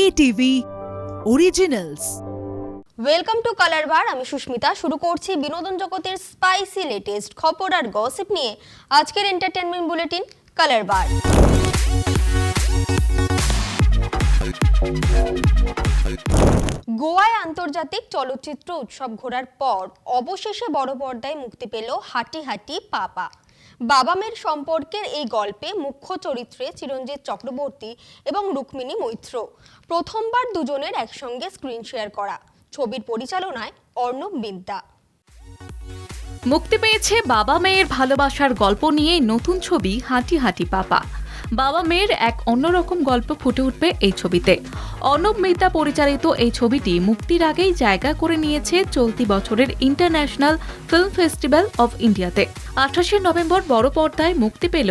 KTV originals. Welcome to colour bar. আমি সুস্মিতা। শুরু করছি বিনোদন জগতের স্পাইসি লেটেস্ট খবর আর গসিপ নিয়ে আজকের এন্টারটেনমেন্ট বুলেটিন কালার বার। গোয়ায় আন্তর্জাতিক চলচ্চিত্র উৎসব ঘোরার পর অবশেষে বড় পর্দায় মুক্তি পেল হাঁটি হাঁটি পাপা। বাবা মেয়ের সম্পর্কের এই গল্পে মুখ্য চরিত্রে চিরঞ্জিত চক্রবর্তী এবং রুক্মিণী মৈত্র। প্রথমবার দুজনের একসঙ্গে স্ক্রিন শেয়ার করা। ছবির পরিচালনায় অর্ণব বিদ্যা। মুক্তি পেয়েছে বাবা মেয়ের ভালোবাসার গল্প নিয়ে নতুন ছবি হাঁটি হাঁটি পাপা। বাবা মেয়ের এক অন্যরকম গল্প ফুটে উঠবে এই ছবিতে। অর্ণব মিত্রা পরিচালিত এই ছবিটি মুক্তির আগেই জায়গা করে নিয়েছে চলতি বছরের ইন্টারন্যাশনাল ফিল্ম ফেস্টিভ্যাল অফ ইন্ডিয়াতে। 28শে নভেম্বর বড় পর্দায় মুক্তি পেল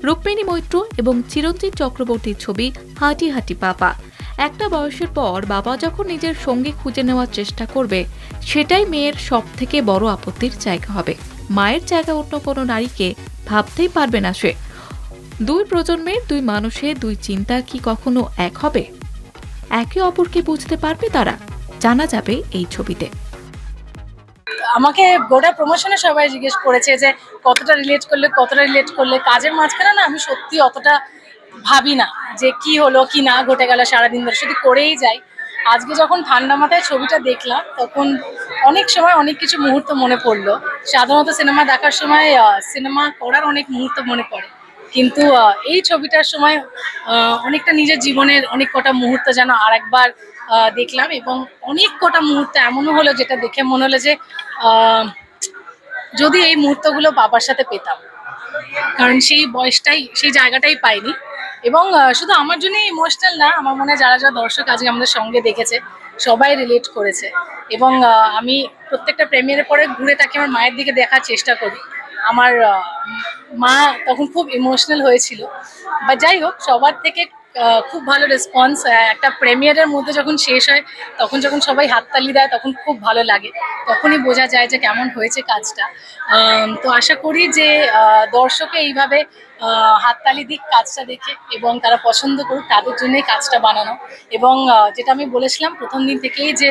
রুক্মিণী মৈত্র এবং চিরঞ্জিত চক্রবর্তীর ছবি হাঁটি হাঁটি পাপা। একটা বয়সের পর বাবা যখন নিজের সঙ্গী খুঁজে নেওয়ার চেষ্টা করবে, সেটাই মেয়ের সব থেকে বড় আপত্তির জায়গা হবে। মায়ের জায়গা অন্য কোনো নারীকে ভাবতেই পারবে না সে। দুই প্রজন্মের দুই মানুষের দুই চিন্তা কি কখনো এক হবে? একে অপরকে বুঝতে পারবে তারা? জানা যাবে এই ছবিতে। আমাকে গোটা প্রমোশনে সবাই জিজ্ঞেস করেছে যে কতটা রিলেট করলে কাজের মাঝখানে না আমি সত্যি অতটা ভাবি না যে কি হলো কি না ঘটে গেল সারাদিন ধরে, শুধু করেই যাই। আজকে যখন ঠান্ডা মাথায় ছবিটা দেখলাম তখন অনেক সময় অনেক কিছু মুহূর্ত মনে পড়লো। সাধারণত সিনেমা দেখার সময় সিনেমা করার অনেক মুহূর্ত মনে পড়ে, কিন্তু এই ছবিটার সময় অনেকটা নিজের জীবনের অনেক কটা মুহূর্ত যেন আর একবার দেখলাম, এবং অনেক কটা মুহূর্ত এমনও হলো যেটা দেখে মনে হলো যে যদি এই মুহূর্তগুলো বাবার সাথে পেতাম, কারণ সেই বয়সটাই সেই জায়গাটাই পাইনি। এবং শুধু আমার জন্যই ইমোশনাল না, আমার মনে হয় যারা যারা দর্শক আজকে আমাদের সঙ্গে দেখেছে সবাই রিলেট করেছে। এবং আমি প্রত্যেকটা প্রেমিয়ারের পরে ঘুরে তাকে আমার মায়ের দিকে দেখার চেষ্টা করি। আমার মা তখন খুব ইমোশনাল হয়েছিল। বা যাই হোক, সবার থেকে খুব ভালো রেসপন্স। একটা প্রেমিয়ারের মধ্যে যখন শেষ হয় তখন যখন সবাই হাততালি দেয় তখন খুব ভালো লাগে, তখনই বোঝা যায় যে কেমন হয়েছে কাজটা। তো আশা করি যে দর্শকে এইভাবে হাততালি দিক কাজটা দেখে এবং তারা পছন্দ করুক, তাদের জন্যই কাজটা বানানো। এবং যেটা আমি বলেছিলাম প্রথম দিন থেকেই যে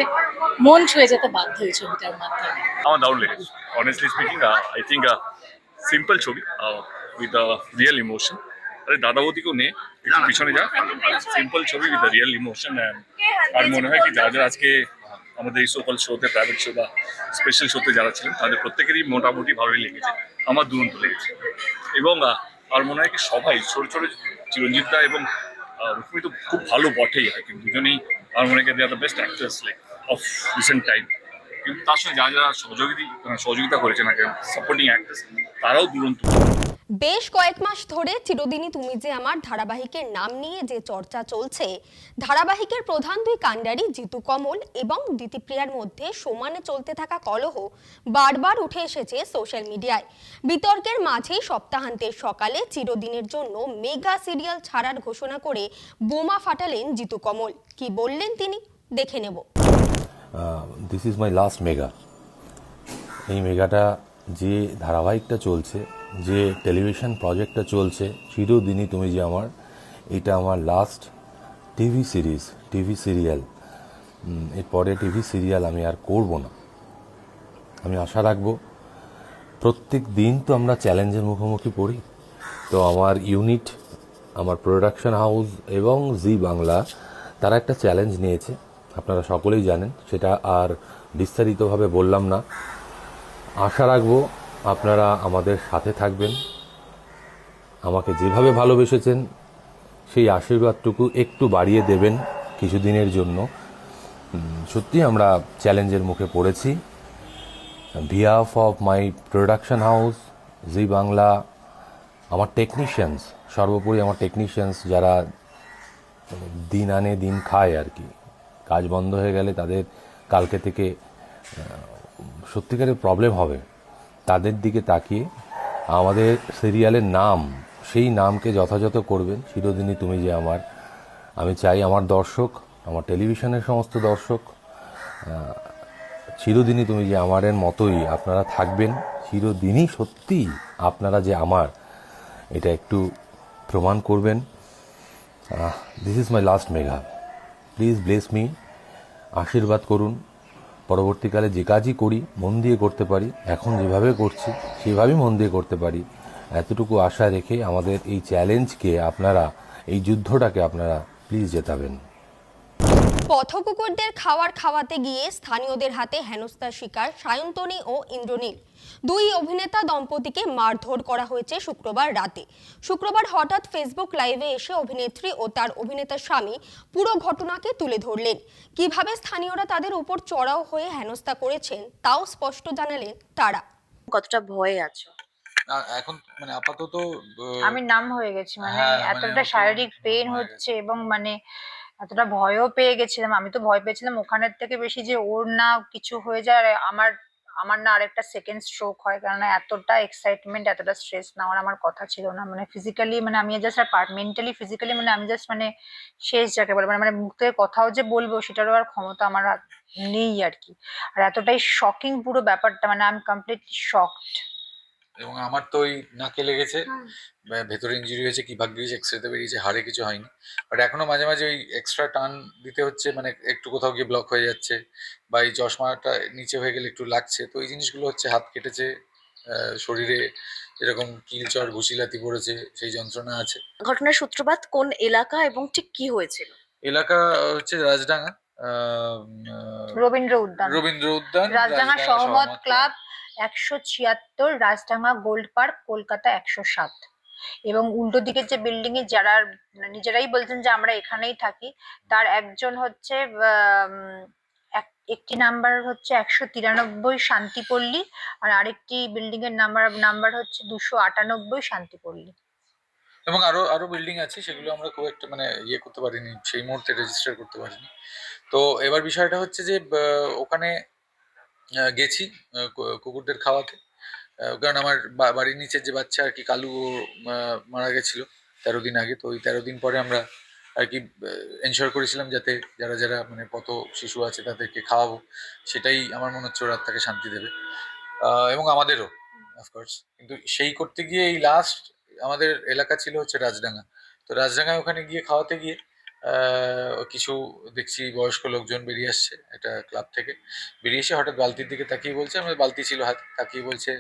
মন ছুঁয়ে যেতে বাধ্য এই ছবিটার মাধ্যমে। আমার দারুণ লেগেছে। Honestly speaking, I think simple ছবি উইথ রিয়েল ইমোশন। আরে দাদা বৌদিকেও নিয়ে একটু পিছনে যা, সিম্পল ছবি উইথ রিয়েল ইমোশন। আর মনে হয় কি যারা যারা আজকে আমাদের এই সকল শোতে, প্রাইভেট শো বা স্পেশাল শোতে যারা ছিলেন তাদের প্রত্যেকেরই মোটামুটি ভালোই লেগেছে। আমার দুরন্ত লেগেছে। এবং আর মনে হয় কি সবাই ছোট ছোট চিরঞ্জিতদা এবং রুক্মিণী তো খুব ভালো বটেই হয়, কিন্তু দুজনেই আমার মনে হয় they are the best actress like of recent time. কিন্তু তার সঙ্গে যারা যারা সহযোগিতা করেছে না সাপোর্টিং অ্যাক্ট্রেস, তারাও দুরন্ত। বেশ কয়েক মাস ধরে চিরদিনই তুমি যে আমার ধারাবাহিকের নাম নিয়ে যে চর্চা চলছে, ধারাবাহিকের প্রধান দুই কাণ্ডারি জিতু কমল এবং দিতিপ্রিয়ার মধ্যে সমানে চলতে থাকা কলহ বারবার উঠে এসেছে সোশ্যাল মিডিয়ায়। বিতর্কের মাঝেই সপ্তাহান্তের সকালে চিরদিনের জন্য মেগা সিরিয়াল ছাড়ার ঘোষণা করে বোমা ফাটালেন জিতু কমল। কি বললেন তিনি, দেখে নেব। This is my last mega. এই মেগাটা যে ধারাবাহিকটা চলছে, যে টেলিভিশন প্রজেক্টটা চলছে চিরদিনই তুমি যে আমার, এটা আমার লাস্ট টিভি সিরিয়াল। এরপরে টিভি সিরিয়াল আমি আর করব না। আমি আশা রাখবো, প্রত্যেক দিন তো আমরা চ্যালেঞ্জের মুখোমুখি পড়ি। তো আমার ইউনিট, আমার প্রোডাকশন হাউস এবং জি বাংলা তারা একটা চ্যালেঞ্জ নিয়েছে, আপনারা সকলেই জানেন, সেটা আর বিস্তারিতভাবে বললাম না। আশা রাখবো আপনারা আমাদের সাথে থাকবেন, আমাকে যেভাবে ভালোবেসেছেন সেই আশীর্বাদটুকু একটু বাড়িয়ে দেবেন কিছুদিনের জন্য। সত্যি আমরা চ্যালেঞ্জের মুখে পড়েছি। Behalf of my production house, Zee Bangla, আমার টেকনিশিয়ানস, সর্বোপরি আমার টেকনিশিয়ানস যারা দিন আনে দিন খায় আর কি, কাজ বন্ধ হয়ে গেলে তাদের কালকে থেকে সত্যিকারের প্রবলেম হবে, তাদের দিকে তাকিয়ে আমাদের সিরিয়ালের নাম, সেই নামকে যথাযথ করবেন। চিরদিনই তুমি যে আমার। আমি চাই আমার দর্শক, আমার টেলিভিশনের সমস্ত দর্শক চিরদিনই তুমি যে আমারের মতোই আপনারা থাকবেন। চিরদিনই সত্যি আপনারা যে আমার, এটা একটু প্রমাণ করবেন। This is my last mega. Please bless me, আশীর্বাদ করুন। পরবর্তীকালে যে কাজই করি মন দিয়ে করতে পারি, এখন যেভাবে করছি সেভাবেই মন দিয়ে করতে পারি, এতটুকু আশা রেখে আমাদের এই চ্যালেঞ্জকে আপনারা, এই যুদ্ধটাকে আপনারা প্লিজ জেতাবেন। পথকুকুরদের খাবার খাওয়াতে গিয়ে স্থানীয়দের হাতে হেনস্থার শিকার সায়ন্তনী ও ইন্দ্রনীল। দুই অভিনেতা দম্পতিকে মারধর করা হয়েছে শুক্রবার রাতে। শুক্রবার হঠাৎ ফেসবুক লাইভে এসে অভিনেত্রী ও তার অভিনেতা স্বামী পুরো ঘটনাকে তুলে ধরলেন। কিভাবে স্থানীয়রা তাদের উপর চড়াও হয়ে হেনস্থা করেছেন তাও স্পষ্ট জানালেন তারা। কতটা ভয়ে আছো? এখন মানে আপাতত আমি নাম হয়ে গেছি, মানে হ্যাঁ, মানে এতটা আমার তো শারীরিক পেন হয়ে হচ্ছে এবং মানে এতটা ভয়ও পেয়ে গেছিলাম। আমি তো ভয় পেয়েছিলাম ওখানের থেকে বেশি যে ওর না কিছু হয়ে যায় আর আমার আমার না আরেকটা সেকেন্ড স্ট্রোক হয়, কারণ এতটা এক্সাইটমেন্ট, এতটা স্ট্রেস নেওয়ার আমার কথা ছিল না। মানে ফিজিক্যালি, মানে আমি জাস্ট আর মেন্টালি ফিজিক্যালি মানে আমি জাস্ট মানে শেষ যাকে বলে, মানে মুখ থেকে কথাও যে বলবো সেটারও আর ক্ষমতা আমার নেই আর কি। আর এতটাই শকিং পুরো ব্যাপারটা, মানে আই এম কমপ্লিটলি শকড। এবং আমার তো ওই নাকে লেগেছে, ভেতরে ইঞ্জুরি হয়েছে, কি ভাগ্যিস এক্সরেতে বেরিয়েছে, হাড়ে কিছু হয়নি। বাট এখনো মাঝে মাঝে ওই এক্সট্রা টান দিতে হচ্ছে, মানে একটু কোথাও গিয়ে ব্লক হয়ে যাচ্ছে বা এই চশমাটা নিচে হয়ে গেলে একটু লাগছে। তো এই জিনিসগুলো হচ্ছে, হাত কেটেছে, শরীরে এরকম কিলচর ঘুষিলাতি পড়েছে, সেই যন্ত্রণা আছে। ঘটনার সূত্রপাত কোন এলাকা এবং ঠিক কি হয়েছিল? এলাকা হচ্ছে রাজডাঙ্গা, রবীন্দ্র উদ্যান, রবীন্দ্র উদ্যান, রাজডাঙ্গা সহমত club 176, Rajdanga gold park, Kolkata 107। এবং উল্টো দিকের যে বিল্ডিং এ যারা নিজেরাই বলছেন যে আমরা এখানেই থাকি, তার একজন হচ্ছে একটি নাম্বার হচ্ছে 193 শান্তিপল্লী, আর আরেকটি বিল্ডিং এর নাম্বার হচ্ছে 298 শান্তিপল্লী। এবং আরো আরো বিল্ডিং আছে, সেগুলো আমরা খুব একটা মানে ইয়ে করতে পারিনি, সেই মুহূর্তে রেজিস্টার করতে পারিনি। তো এবার বিষয়টা হচ্ছে যে ওখানে গেছি কুকুরদের খাওয়াতে, কারণ আমার বাড়ির নিচের যে বাচ্চা আর কি কালু, ও মারা গেছিল 13 দিন আগে। তো ওই 13 দিন পরে আমরা আর কি এনশিওর করেছিলাম যাতে যারা যারা মানে পথ শিশু আছে তাদেরকে খাওয়াবো, সেটাই আমার মনে হচ্ছে ওর আত্মাকে শান্তি দেবে, এবং আমাদেরও অফকোর্স। কিন্তু সেই করতে গিয়ে এই লাস্ট আমাদের এলাকা ছিল হচ্ছে রাজডাঙ্গা। তো রাজডাঙ্গায় ওখানে গিয়ে খাওয়াতে গিয়ে কিছু দেখছি বয়স্ক লোকজন বেরিয়ে আসছে একটা ক্লাব থেকে। বেরিয়ে এসে হঠাৎ বালতির দিকে তাকিয়ে বলছে, আমাদের বালতি ছিল হাতে, তাকিয়ে বলছে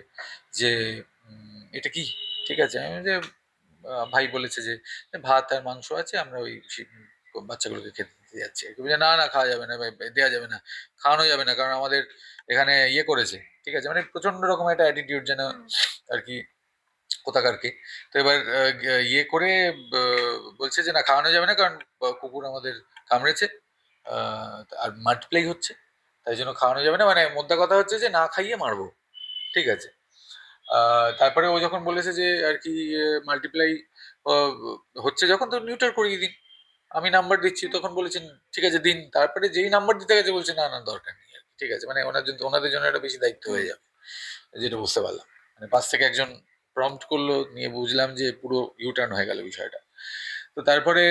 যে এটা কি? ঠিক আছে, আমি যে ভাই বলেছে যে ভাত আর মাংস আছে, আমরা ওই বাচ্চাগুলোকে খেতে দিতে যাচ্ছি। না না, খাওয়া যাবে না ভাই, দেওয়া যাবে না, খাওয়ানো যাবে না, কারণ আমাদের এখানে ইয়ে করেছে। ঠিক আছে, মানে প্রচন্ড রকম একটা অ্যাটিটিউড যেন আর কি কোথাকারকে। তো এবার ইয়ে করে বলছে যে না, খাওয়ানো যাবে না, কারণ কুকুর আমাদের কামড়েছে আর মাল্টিপ্লাই হচ্ছে, তাই জন্য খাওয়ানো যাবে না। মানে মোদ্দা কথা হচ্ছে যে না খাইয়ে মারবো। ঠিক আছে, তারপরে ও যখন বলেছে যে আর কি মাল্টিপ্লাই হচ্ছে যখন, তো নিউটার করিয়ে দিন, আমি নাম্বার দিচ্ছি, তখন বলেছেন ঠিক আছে দিন। তারপরে যেই নাম্বার দিতে গেছে বলছে না না, দরকার নেই আর কি। ঠিক আছে, মানে ওনাদের জন্য একটা বেশি দায়িত্ব হয়ে যাবে, যেটা বুঝতে পারলাম। মানে পাশ থেকে একজন প্রম্পট করলো, নিয়ে বুঝলাম যে পুরো ইউটার্ন হয়ে গেল বিষয়টা। তো তারপরে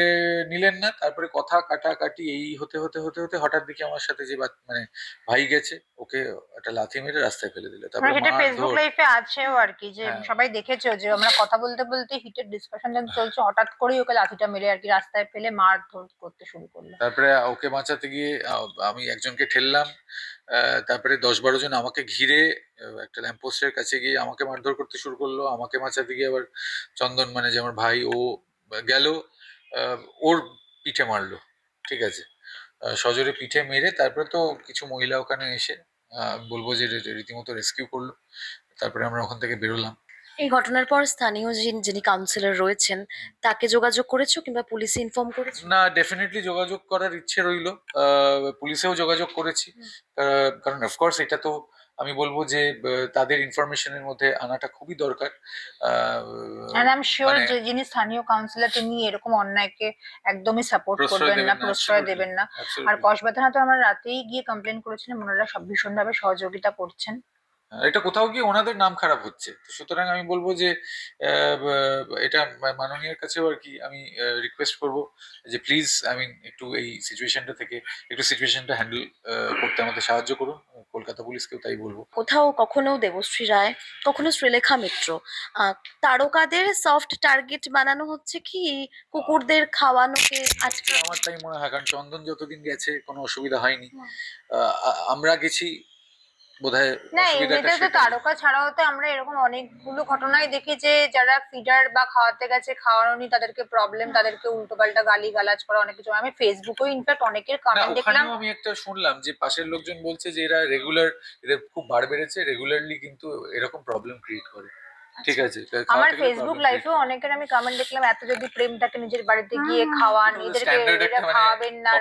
নিলেন না, তারপরে কথা কাটাকাটি এই হতে হতে হতে হতে হঠাৎ দেখি আমার সাথে যে মানে ভাই গেছে, ওকে একটা লাথি মেরে রাস্তায় ফেলে দিল। তারপরে সেটা ফেসবুক মারধর। লাইভে আছেও আর কি, যে হ্যাঁ। সবাই দেখেছো যে আমরা কথা বলতে বলতে হিটের ডিসকাশন যখন চলছে, হঠাৎ করেই ওকে লাঠিটা মেরে আর কি রাস্তায় ফেলে মারধর করতে শুরু করলো। তারপরে ওকে বাঁচাতে গিয়ে আমি একজনকে ঠেললাম, তারপরে 10-12 জন আমাকে ঘিরে একটা ল্যাম্পপোস্টের কাছে গিয়ে আমাকে মারধর করতে শুরু করলো। আমাকে বাঁচাতে গিয়ে আবার চন্দন, মানে যে আমার ভাই, ও গেল, ওর পিঠে মারলো। ঠিক আছে, সজোরে পিঠে মেরে তারপরে তো কিছু মহিলা ওখানে এসে বলবো যে রীতিমতো রেস্কিউ করলো। তারপরে আমরা ওখান থেকে বেরোলাম। এই ঘটনার পর স্থানীয় যিনি কাউন্সিলর রয়েছেন তাকে যোগাযোগ করেছো কিংবা পুলিশে ইনফর্ম করেছো? না, ডেফিনেটলি যোগাযোগ করার ইচ্ছে রইলো, পুলিশেও যোগাযোগ করেছি, কারণ অফকোর্স এটা তো আমি বলবো যে তাদের ইনফরমেশনের মধ্যে আনাটা খুবই দরকার। এন্ড আই এম শিওর মানে যে যিনি স্থানীয় কাউন্সিলর তিনি এরকম অন্যায়কে একদমই সাপোর্ট প্রশ্রয় করবেন না, দেবেন না, প্রশ্রয় absolutely, দেবেন না। আর absolutely। কসবা থানা তো আমরা রাতেই গিয়ে কমপ্লেন করেছিলাম, ওনারা সব ভীষণভাবে সহযোগিতা করছেন। এটা কোথাও গিয়ে ওনাদের নাম খারাপ হচ্ছে। তো সুতরাং আমি বলবো যে এটা মাননীয়ের কাছেও আর কি আমি রিকোয়েস্ট করব যে প্লিজ একটু এই সিচুয়েশনটা থেকে একটু সিচুয়েশনটা হ্যান্ডেল করতে আমাদের সাহায্য করুন। কলকাতা পুলিশকেও তাই বলবো। কোথাও কখনো দেবশ্রী রায়, কখনো শ্রীলেখা মিত্র, তারকাদের সফট টার্গেট বানানো হচ্ছে কি কুকুরদের খাওয়ানোকে আজকে? আমার তাই মনে হয়, কারণ চন্দন যতদিন গেছে কোনো অসুবিধা হয়নি। আমরা গেছি বোধহয় না, অসুবিধাটা এমনিতে তো সেটাই। তারকা ছাড়াও তো আমরা এরকম অনেকগুলো ঘটনাই দেখি যে যারা ফিডার বা খাওয়াতে গেছে, খাওয়ানোনি, তাদেরকে প্রবলেম, তাদেরকে উল্টোপাল্টা গালি গালাজ করা অনেক কিছু। আমি ফেসবুকেও ইনফ্যাক্ট অনেকের না, কমেন্ট দেখলাম। ওখানেও আমি একটা শুনলাম যে পাশের লোকজন বলছে যে এরা রেগুলার, এদের খুব বার বেড়েছে, রেগুলারলি কিন্তু এরকম প্রবলেম ক্রিয়েট করে। ঠিক আছে, আমার ফেসবুক লাইভেও অনেকের আমি কমেন্ট দেখলাম, এত যদি প্রেমটাকে নিজের বাড়িতে গিয়ে খাওয়ান, এদেরকে এরা খাওয়াবেন না,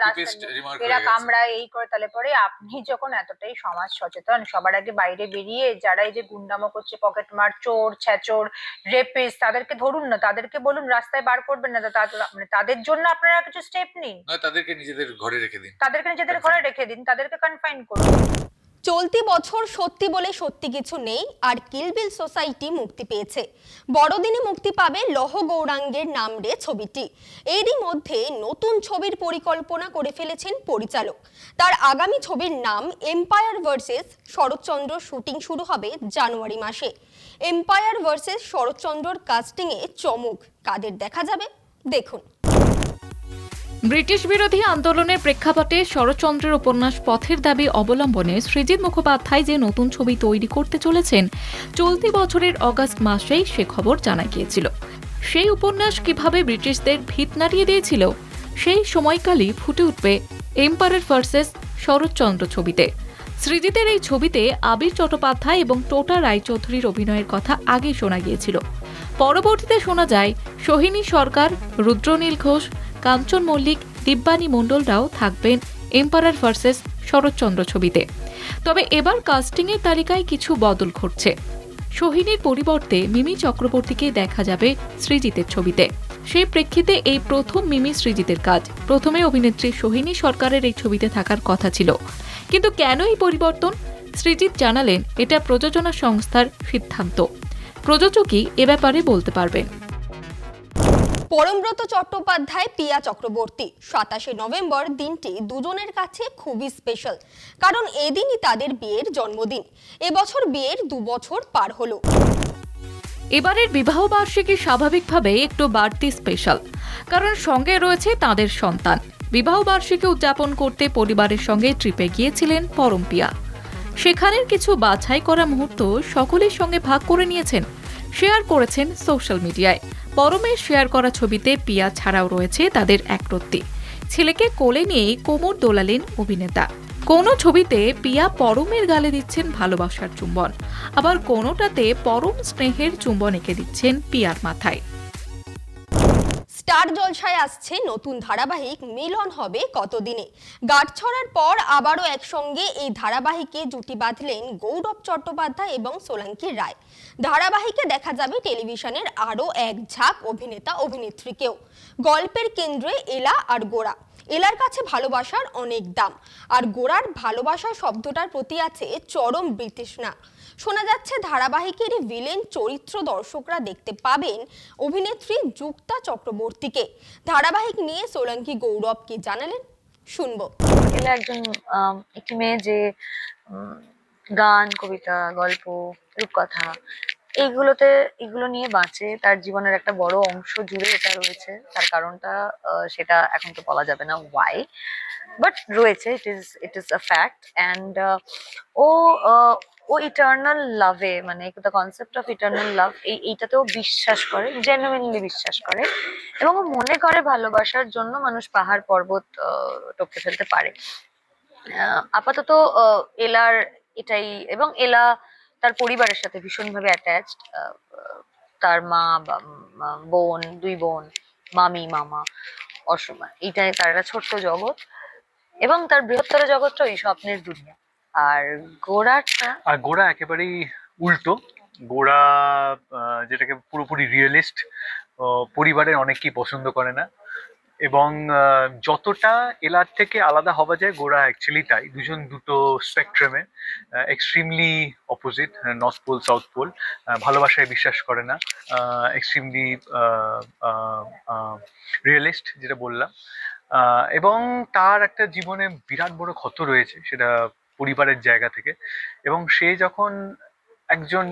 এরা কামড়ায় এই করে, তাহলে পরে আপনি যখন এতটাই সমাজ সচেতন, সবার আগে বাইরে বেরিয়ে যারা এই যে গুন্ডামো করছে, পকেট মার, চোর ছ্যাচোর, রেপিস, তাদেরকে ধরুন না, তাদেরকে বলুন রাস্তায় বার করবেন না, মানে তাদের জন্য আপনারা কিছু স্টেপ নিন। তাদেরকে নিজেদের ঘরে রেখে দিন, তাদেরকে নিজেদের ঘরে রেখে দিন, তাদেরকে কনফাইন করুন। চলতি বছর সত্যি বলে সত্যি কিছু নেই আর কিলবিল সোসাইটি মুক্তি পেয়েছে। বড়দিনে মুক্তি পাবে লহ গৌরাঙ্গের নাম রে ছবিটি। এরই মধ্যে নতুন ছবির পরিকল্পনা করে ফেলেছেন পরিচালক। তার আগামী ছবির নাম এম্পায়ার ভার্সেস শরৎচন্দ্র, শুটিং শুরু হবে জানুয়ারি মাসে। এম্পায়ার ভার্সেস শরৎচন্দ্রর কাস্টিংয়ে চমক, কাদের দেখা যাবে দেখুন। ব্রিটিশ বিরোধী আন্দোলনের প্রেক্ষাপটে শরৎচন্দ্রের উপন্যাস পথের দাবি অবলম্বনে সৃজিত মুখোপাধ্যায় যে নতুন ছবি তৈরি করতে চলেছেন, চলতি বছরের অগাস্ট মাসেই সে খবর জানা গিয়েছিল। সেই উপন্যাস কিভাবে ব্রিটিশদের ভিত নাড়িয়ে দিয়েছিল, সেই সময়কালই ফুটে উঠবে এম্পায়ার ভার্সেস শরৎচন্দ্র ছবিতে। সৃজিতের এই ছবিতে আবির চট্টোপাধ্যায় এবং টোটা রায়চৌধুরীর অভিনয়ের কথা আগেই শোনা গিয়েছিল। পরবর্তীতে শোনা যায় সোহিনী সরকার, রুদ্রনীল ঘোষ, কাঞ্চন মল্লিক, দিব্যানী মণ্ডলরাও থাকবেন এম্পায়ার ভার্সেস শরৎচন্দ্র ছবিতে। তবে এবার কাস্টিংয়ের তালিকায় কিছু বদল ঘটছে। সোহিনীর পরিবর্তে মিমি চক্রবর্তীকে দেখা যাবে সৃজিতের ছবিতে। সেই প্রেক্ষিতে এই প্রথম মিমি সৃজিতের কাজ। প্রথমে অভিনেত্রী সোহিনী সরকারের এই ছবিতে থাকার কথা ছিল, কিন্তু কেন এই পরিবর্তন? সৃজিত জানালেন এটা প্রযোজনা সংস্থার সিদ্ধান্ত। প্রযোজকই এ ব্যাপারে বলতে পারবেন। পরমব্রত চট্টোপাধ্যায়, পিয়া চক্রবর্তী, 27শে নভেম্বর দিনটি দুজনের কাছে খুবই স্পেশাল, কারণ এদিনই তাদের বিয়ের জন্মদিন। এবছর বিয়ের 2 বছর পার হলো। এবারের বিবাহবার্ষিকী স্বাভাবিকভাবে একটু বাড়তি স্পেশাল, কারণ সঙ্গে রয়েছে তাদের সন্তান। বিবাহবার্ষিকী উদযাপন করতে পরিবারের সঙ্গে ট্রিপে গিয়েছিলেন পরম পিয়া। সেখানের কিছু বাছাই করা মুহূর্ত সকলের সঙ্গে ভাগ করে নিয়েছেন, শেয়ার করেছেন সোশ্যাল মিডিয়ায়। পরমের শেয়ার করা ছবিতে পিয়া ছাড়াও রয়েছে তাদের একরত্তি। ছেলেকে কোলে নিয়ে কোমর দোলালেন অভিনেতা। কোনো ছবিতে পিয়া পরমের গালে দিচ্ছেন ভালোবাসার চুম্বন, আবার কোনোটাতে পরম স্নেহের চুম্বন এঁকে দিচ্ছেন পিয়ার মাথায়। স্টার জলসায় আসছে নতুন ধারাবাহিক মিলন হবে কতদিনে। গাঁটছড়ার পর আবারও একসঙ্গে এই ধারাবাহিকে জুটি বাঁধলেন গৌরব চট্টোপাধ্যায় এবং সোলাঙ্কি রায়। ধারাবাহিকে দেখা যাবে টেলিভিশনের আরও এক ঝাঁক অভিনেতা অভিনেত্রীকেও। গল্পের কেন্দ্রে এলা আর গোরা। এলার কাছে ভালোবাসার অনেক দাম, আর গোরার ভালোবাসা শব্দটার প্রতি আছে চরম বিতৃষ্ণা। শোনা যাচ্ছে ধারাবাহিকের ভিলেন চরিত্র দর্শকরা দেখতে পাবেন অভিনেত্রী যুক্তা চক্রবর্তীকে। ধারাবাহিক নিয়ে সোলাঙ্কি গৌরব কি জানালেন, শুনবো। এলা একজন একটি মেয়ে যে গান, কবিতা, গল্প, রূপকথা এগুলো নিয়ে বাঁচে। তার জীবনের একটা বড় অংশ জুড়ে এটা রয়েছে। তার কারণটা সেটা এখন তো বলা যাবে না ওয়াই, বাট রয়েছে, it is a fact. And ও ইটার্নাল লাভে, মানে the concept of eternal love, এইটাতেও বিশ্বাস করে, জেনুইনলি বিশ্বাস করে, এবং ও মনে করে ভালোবাসার জন্য মানুষ পাহাড় পর্বত টপকে ফেলতে পারে। আপাতত এলার এটাই, এবং এলা তার পরিবারের সাথে ভীষণভাবে অ্যাটাচড। তার মা, বোন, 2 বোন, মামি, মামা, অসমা, এইটাই তার একটা ছোট্ট জগৎ, এবং তার বৃহত্তর জগৎটা ওই স্বপ্নের দুনিয়া। আর গোড়া একেবারেই উল্টো। গোড়া যেটাকে পুরোপুরি রিয়েলিস্ট, পরিবারের অনেকেই পছন্দ করে না, এবং যতটা এলার থেকে আলাদা হওয়া যায় গোরা অ্যাকচুয়ালি তাই, দুজন দুটো স্পেকট্রামে extremely opposite, north pole south pole, ভালোবাসায় বিশ্বাস করে না, এক্সট্রিমলি রিয়েলিস্ট যেটা বললাম, এবং তার একটা জীবনে বিরাট বড় ক্ষত রয়েছে, সেটা পরিবারের জায়গা থেকে। এবং সে যখন একজন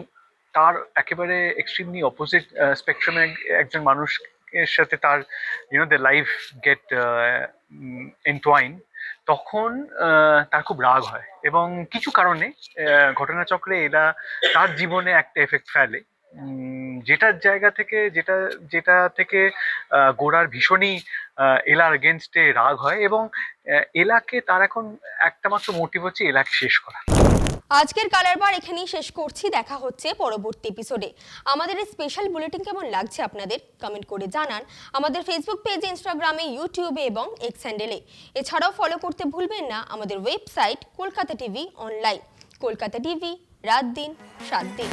তার একেবারে এক্সট্রিমলি অপোজিট স্পেকট্রামে একজন মানুষের সাথে তার দ্য লাইফ গেট এন্টওয়াইন, তখন তার খুব রাগ হয় এবং কিছু কারণে ঘটনাচক্রে এরা তার জীবনে একটা এফেক্ট ফেলে, যেটার জায়গা থেকে যেটা থেকে গোরার ভীষণই এলার এগেনস্টে রাগ হয় এবং এলাকে তার এখন একটা মাত্র মোটিভ হচ্ছে এলাকে শেষ করা। আজকের কালার বার এখানেই শেষ করছি, দেখা হচ্ছে পরবর্তী এপিসোডে। আমাদের এই স্পেশাল বুলেটিন কেমন লাগছে আপনাদের কমেন্ট করে জানান আমাদের ফেসবুক পেজে, ইনস্টাগ্রামে, ইউটিউবে এবং এক্স হ্যান্ডেলে। এছাড়াও ফলো করতে ভুলবেন না আমাদের website Kolkata TV online. Kolkata TV, রাত দিন 7 দিন।